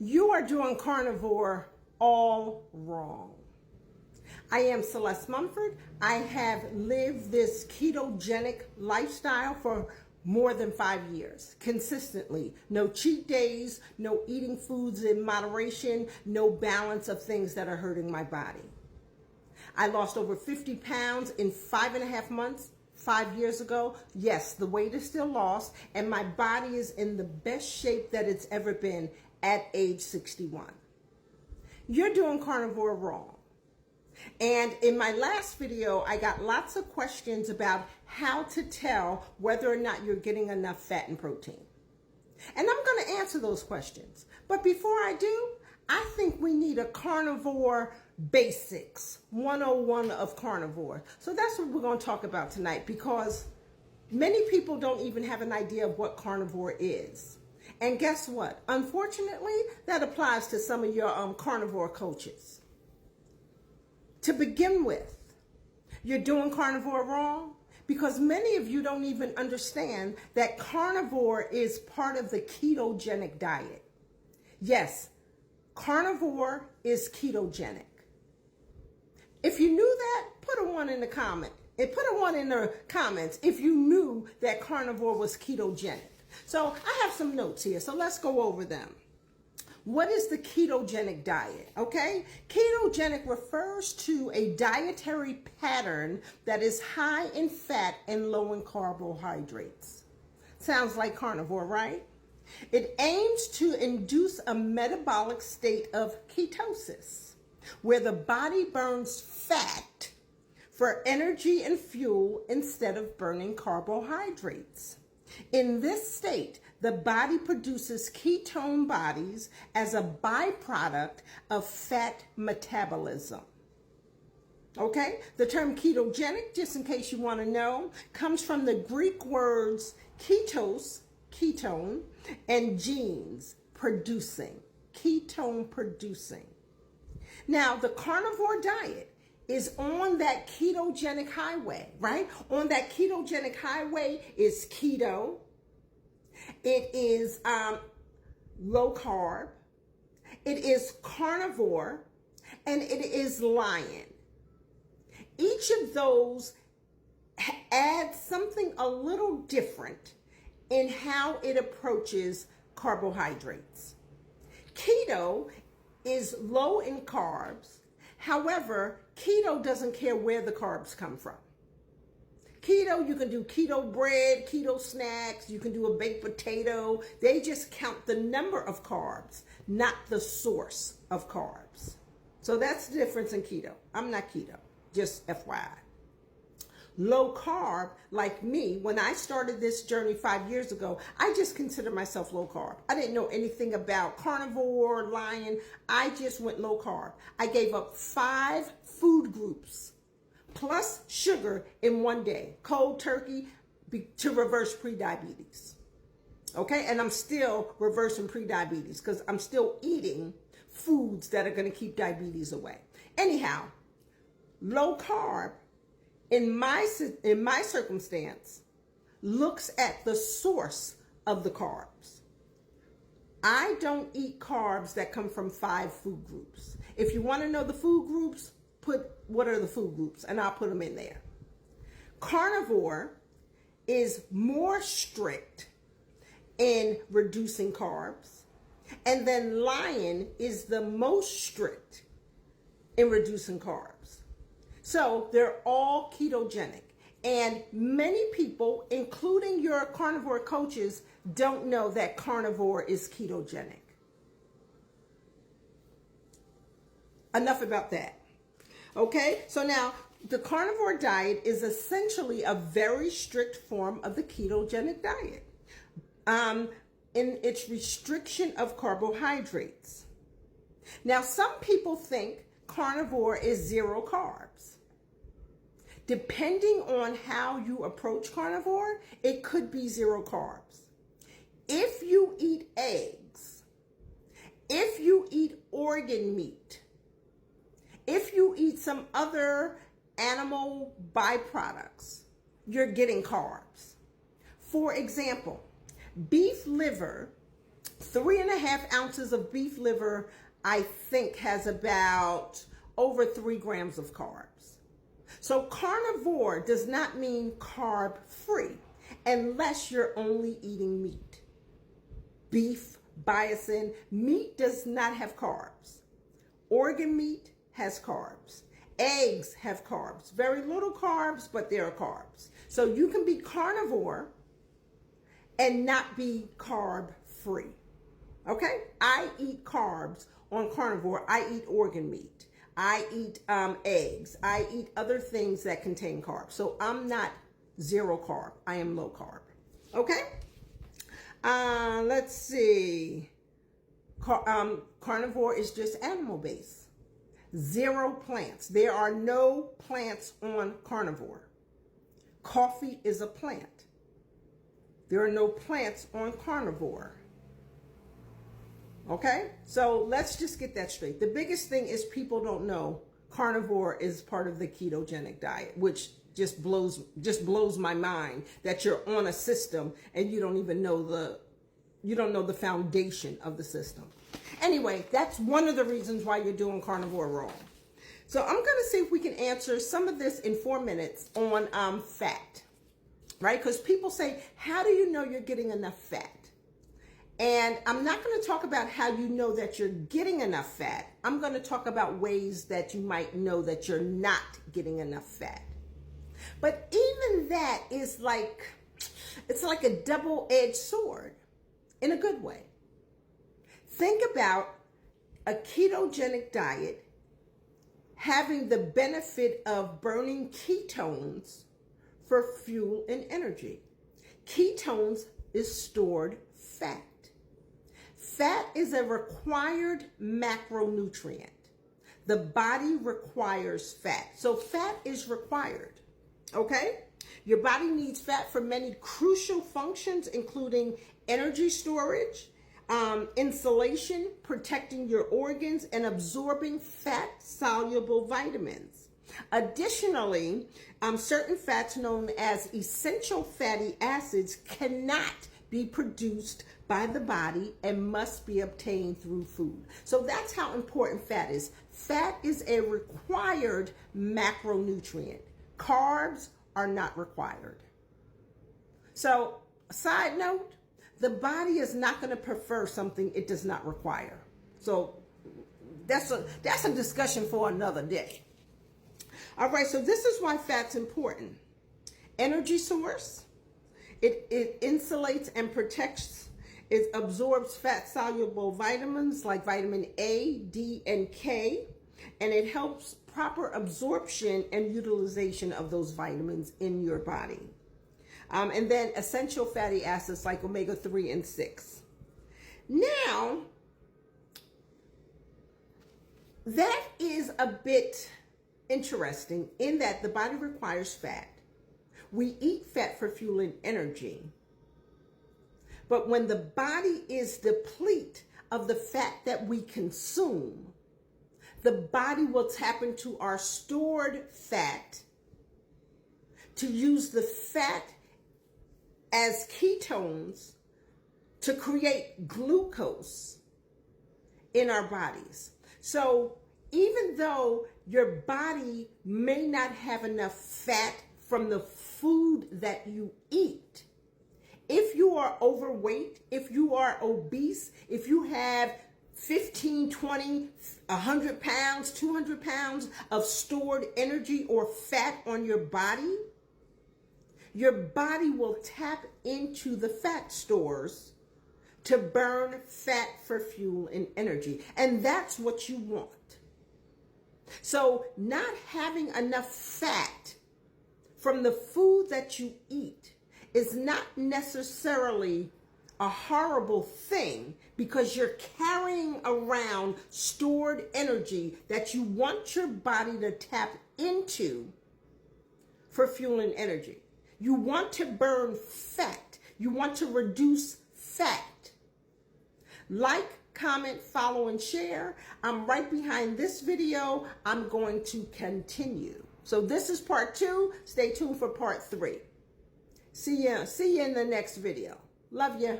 You are doing carnivore all wrong. I am Celeste Mumford. I have lived this ketogenic lifestyle for more than 5 years, consistently. No cheat days, no eating foods in moderation, no balance of things that are hurting my body. I lost over 50 pounds in 5.5 months. 5 years ago. Yes, the weight is still lost, and my body is in the best shape that it's ever been at age 61. You're doing carnivore wrong. And in my last video, I got lots of questions about how to tell whether or not you're getting enough fat and protein. And I'm going to answer those questions. But before I do, I think we need a carnivore basics 101 of carnivore. So that's what we're going to talk about tonight, because many people don't even have an idea of what carnivore is. And guess what? Unfortunately, that applies to some of your carnivore coaches. To begin with, you're doing carnivore wrong because many of you don't even understand that carnivore is part of the ketogenic diet. Yes, carnivore is ketogenic. If you knew that, put a 1 in the comment. And put a 1 in the comments if you knew that carnivore was ketogenic. So I have some notes here, so let's go over them. What is the ketogenic diet? Okay, ketogenic refers to a dietary pattern that is high in fat and low in carbohydrates. Sounds like carnivore, right? It aims to induce a metabolic state of ketosis, where the body burns fat for energy and fuel instead of burning carbohydrates. In this state, the body produces ketone bodies as a byproduct of fat metabolism. Okay, the term ketogenic, just in case you want to know, comes from the Greek words ketos, ketone, and genes, producing, ketone producing. Now, the carnivore diet is on that ketogenic highway, right? On that ketogenic highway is keto. It is low carb. It is carnivore, and it is lion. Each of those adds something a little different in how it approaches carbohydrates. Keto is low in carbs. However, keto doesn't care where the carbs come from. Keto, you can do keto bread, keto snacks, you can do a baked potato. They just count the number of carbs, not the source of carbs. So that's the difference in keto. I'm not keto, just FYI. Low carb, like me, when I started this journey 5 years ago, I just considered myself low carb. I didn't know anything about carnivore, lion. I just went low carb. I gave up 5 food groups plus sugar in one day, cold turkey, to reverse prediabetes. Okay, and I'm still reversing prediabetes because I'm still eating foods that are going to keep diabetes away. Anyhow, low carb, in my circumstance, looks at the source of the carbs. I don't eat carbs that come from 5 food groups. If you want to know the food groups, put what are the food groups, and I'll put them in there. Carnivore is more strict in reducing carbs, and then lion is the most strict in reducing carbs. So they're all ketogenic. And many people, including your carnivore coaches, don't know that carnivore is ketogenic. Enough about that. Okay, so now the carnivore diet is essentially a very strict form of the ketogenic diet in its restriction of carbohydrates. Now, some people think carnivore is 0 carbs. Depending on how you approach carnivore, it could be 0 carbs. If you eat eggs, if you eat organ meat, if you eat some other animal byproducts, you're getting carbs. For example, beef liver 3.5 ounces of beef liver, I think, has about over 3 grams of carbs. So carnivore does not mean carb free unless you're only eating meat. Beef, bison, meat does not have carbs. Organ meat has carbs. Eggs have carbs. Very little carbs, but there are carbs. So you can be carnivore and not be carb free. Okay? I eat carbs on carnivore. I eat organ meat. I eat eggs. I eat other things that contain carbs. So I'm not zero carb. I am low carb. Okay? Let's see. Carnivore is just animal based. 0 plants. There are no plants on carnivore. Coffee is a plant. There are no plants on carnivore. Okay? So let's just get that straight. The biggest thing is people don't know carnivore is part of the ketogenic diet, which just blows my mind that you're on a system and you don't even know the foundation of the system. Anyway, that's one of the reasons why you're doing carnivore wrong. So I'm going to see if we can answer some of this in 4 minutes on fat, right? Because people say, how do you know you're getting enough fat? And I'm not going to talk about how you know that you're getting enough fat. I'm going to talk about ways that you might know that you're not getting enough fat. But even that is it's like a double-edged sword in a good way. Think about a ketogenic diet having the benefit of burning ketones for fuel and energy. Ketones is stored fat. Fat is a required macronutrient. The body requires fat. So fat is required, okay? Your body needs fat for many crucial functions, including energy storage, insulation, protecting your organs, and absorbing fat-soluble vitamins. Additionally, certain fats known as essential fatty acids cannot be produced by the body and must be obtained through food. So that's how important fat is. Fat is a required macronutrient. Carbs are not required. So, side note, the body is not going to prefer something it does not require. So that's a discussion for another day. All right, so this is why fat's important. Energy source. It insulates and protects. It absorbs fat-soluble vitamins like vitamin A, D, and K, and it helps proper absorption and utilization of those vitamins in your body. And then essential fatty acids like omega-3 and 6. Now, that is a bit interesting in that the body requires fat. We eat fat for fuel and energy. But when the body is depleted of the fat that we consume, the body will tap into our stored fat to use the fat as ketones to create glucose in our bodies. So even though your body may not have enough fat from the food that you eat, if you are overweight, if you are obese, if you have 15, 20, 100 pounds, 200 pounds of stored energy or fat on your body will tap into the fat stores to burn fat for fuel and energy. And that's what you want. So not having enough fat from the food that you eat is not necessarily a horrible thing, because you're carrying around stored energy that you want your body to tap into for fuel and energy. You want to burn fat. You want to reduce fat. Like, comment, follow, and share. I'm right behind this video. I'm going to continue. So this is part 2. Stay tuned for part 3. See ya in the next video. Love ya.